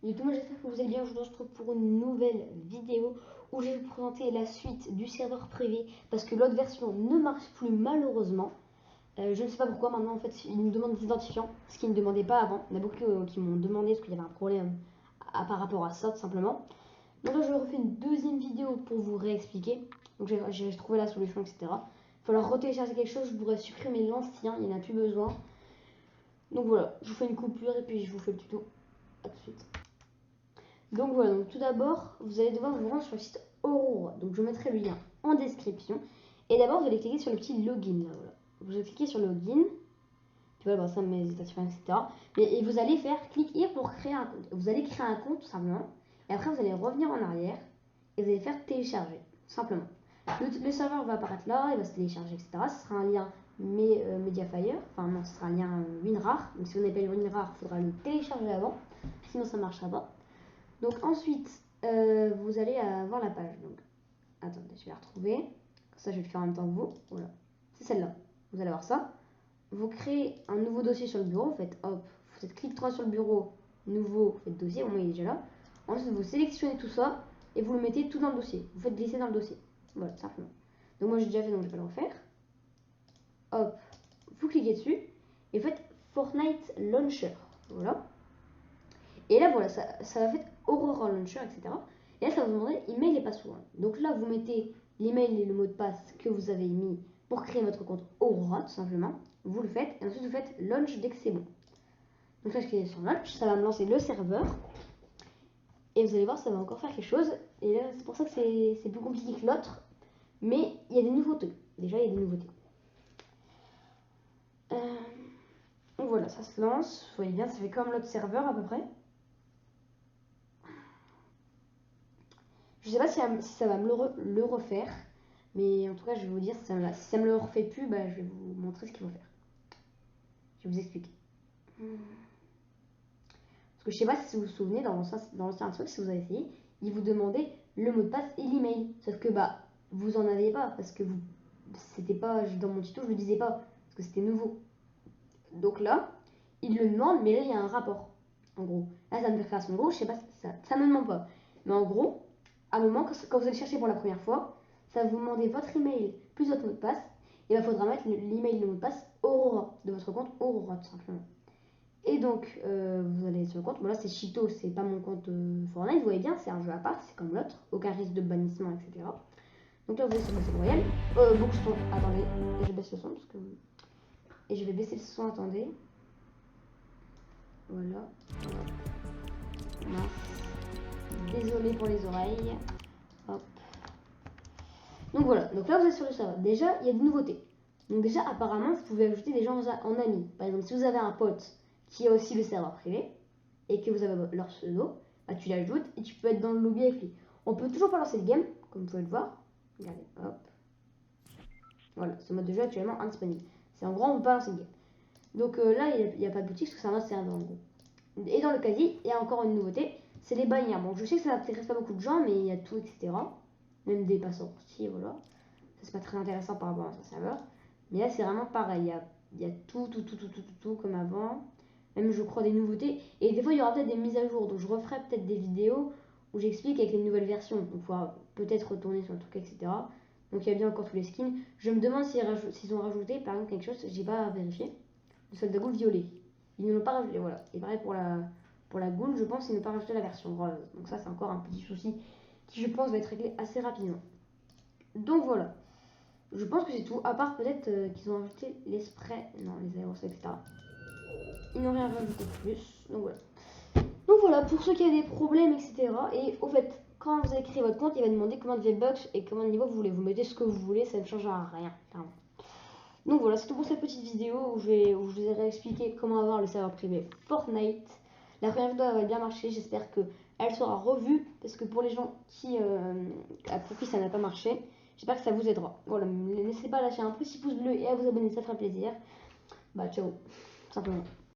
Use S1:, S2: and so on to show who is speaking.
S1: Du coup, moi j'espère que vous allez bien. Je vous retrouve pour une nouvelle vidéo où je vais vous présenter la suite du serveur privé parce que l'autre version ne marche plus malheureusement. Je ne sais pas pourquoi maintenant en fait il nous demande des identifiants, ce qu'il ne demandait pas avant. Il y en a beaucoup qui m'ont demandé parce qu'il y avait un problème par rapport à ça tout simplement. Donc là je refais une deuxième vidéo pour vous réexpliquer. Donc j'ai trouvé la solution, etc. Il va falloir retélécharger quelque chose, je pourrais supprimer l'ancien, il n'y en a plus besoin. Donc voilà, je vous fais une coupure et puis je vous fais le tuto. A tout de suite. Donc voilà, donc tout d'abord, vous allez devoir vous rendre sur le site Aurora. Donc je mettrai le lien en description. Et d'abord, vous allez cliquer sur le petit login. Là, voilà. Vous allez cliquer sur login. Puis voilà, bah, ça met les états etc. Et vous allez faire clic here pour créer un compte. Vous allez créer un compte tout simplement. Et après, vous allez revenir en arrière. Et vous allez faire télécharger, simplement. Le serveur va apparaître là, il va se télécharger, etc. Ce sera un lien Mediafire. Enfin non, ce sera un lien WinRAR. Donc si vous n'avez pas le WinRAR, il faudra le télécharger avant. Sinon, ça ne marchera pas. Donc ensuite, vous allez avoir la page. Donc, attendez, je vais la retrouver. Comme ça, je vais le faire en même temps que vous. Voilà, c'est celle-là. Vous allez avoir ça. Vous créez un nouveau dossier sur le bureau. Vous faites hop, vous faites clic droit sur le bureau, nouveau, vous faites dossier. Au moins, il est déjà là. Ensuite, vous sélectionnez tout ça et vous le mettez tout dans le dossier. Vous faites glisser dans le dossier. Voilà, simplement. Donc moi, j'ai déjà fait, donc je vais pas le refaire. Hop, vous cliquez dessus et vous faites Fortnite Launcher. Voilà. Et là, voilà, ça va faire Aurora Launcher, etc. Et là, ça va vous demander email et password. Donc là, vous mettez l'email et le mot de passe que vous avez mis pour créer votre compte Aurora, tout simplement. Vous le faites, et ensuite vous faites launch dès que c'est bon. Donc là, je clique sur launch, ça va me lancer le serveur. Et vous allez voir, ça va encore faire quelque chose. Et là, c'est pour ça que c'est plus compliqué que l'autre. Mais il y a des nouveautés. Déjà, il y a des nouveautés. Donc voilà, ça se lance. Vous voyez bien, ça fait comme l'autre serveur à peu près. Je sais pas si ça va me le refaire, mais en tout cas, je vais vous dire si ça me le refait plus, bah, je vais vous montrer ce qu'il faut faire. Je vais vous expliquer. Parce que je sais pas si vous vous souvenez, dans l'ancien truc, si vous avez essayé, il vous demandait le mot de passe et l'email. Sauf que bah, vous en aviez pas, parce que c'était pas, dans mon tuto, je le disais pas, parce que c'était nouveau. Donc là, il le demande, mais là, il y a un rapport. En gros, là, ça me fait création de gros, je sais pas, ça me demande pas. Mais en gros, à un moment, quand vous allez chercher pour la première fois, ça va vous demander votre email plus votre mot de passe. Et il faudra mettre l'email et le mot de passe Aurora, de votre compte Aurora, tout simplement. Et donc, vous allez sur le compte. Bon, là, c'est Cheeto, c'est pas mon compte Fortnite. Vous voyez bien, c'est un jeu à part, c'est comme l'autre. Aucun risque de bannissement, etc. Donc là, vous allez sur Battle Royale. Beaucoup de son. Attendez, je baisse le son parce que. Et je vais baisser le son, attendez. Voilà. Désolé pour les oreilles. Hop. Donc voilà, donc là vous êtes sur le serveur. Déjà, il y a des nouveautés. Donc déjà, apparemment, vous pouvez ajouter des gens en amis. Par exemple, si vous avez un pote qui a aussi le serveur privé et que vous avez leur pseudo, bah, tu l'ajoutes et tu peux être dans le lobby avec lui. On peut toujours pas lancer le game, comme vous pouvez le voir. Regardez, hop. Voilà, ce mode de jeu est actuellement indisponible. C'est en gros, on peut pas lancer le game. Donc là, il n'y a pas de boutique parce que c'est un autre serveur en gros. Et dans le casier, il y a encore une nouveauté, c'est les bannières. Bon, je sais que ça n'intéresse pas beaucoup de gens, mais il y a tout, etc. Même des passants aussi, voilà. Ça, c'est pas très intéressant par rapport à un serveur. Mais là, c'est vraiment pareil. Il y a tout comme avant. Même, je crois, des nouveautés. Et des fois, il y aura peut-être des mises à jour. Donc, je referai peut-être des vidéos où j'explique avec les nouvelles versions. Donc, il faudra peut-être retourner sur le truc, etc. Donc, il y a bien encore tous les skins. Je me demande s'ils ont rajouté, par exemple, quelque chose, j'ai pas vérifié. Le soldat gold violet. Ils ne l'ont pas rajouté, voilà. Et pareil pour la gold, je pense qu'ils n'ont pas rajouté la version rose. Donc ça, c'est encore un petit souci qui, je pense, va être réglé assez rapidement. Donc voilà. Je pense que c'est tout, à part peut-être qu'ils ont rajouté les sprays, non, les aérosols, etc. Ils n'ont rien rajouté de plus, donc voilà. Donc voilà, pour ceux qui ont des problèmes, etc. Et au fait, quand vous avez créé votre compte, il va demander combien de V-Bucks et combien de niveau vous voulez. Vous mettez ce que vous voulez, ça ne changera rien, clairement. Donc voilà, c'est tout pour cette petite vidéo où je vous ai réexpliqué comment avoir le serveur privé Fortnite. La première vidéo va bien marcher, j'espère qu'elle sera revue, parce que pour les gens pour qui ça n'a pas marché, j'espère que ça vous aidera. Voilà, n'hésitez pas à lâcher un petit pouce bleu et à vous abonner, ça fera plaisir. Bah ciao, simplement.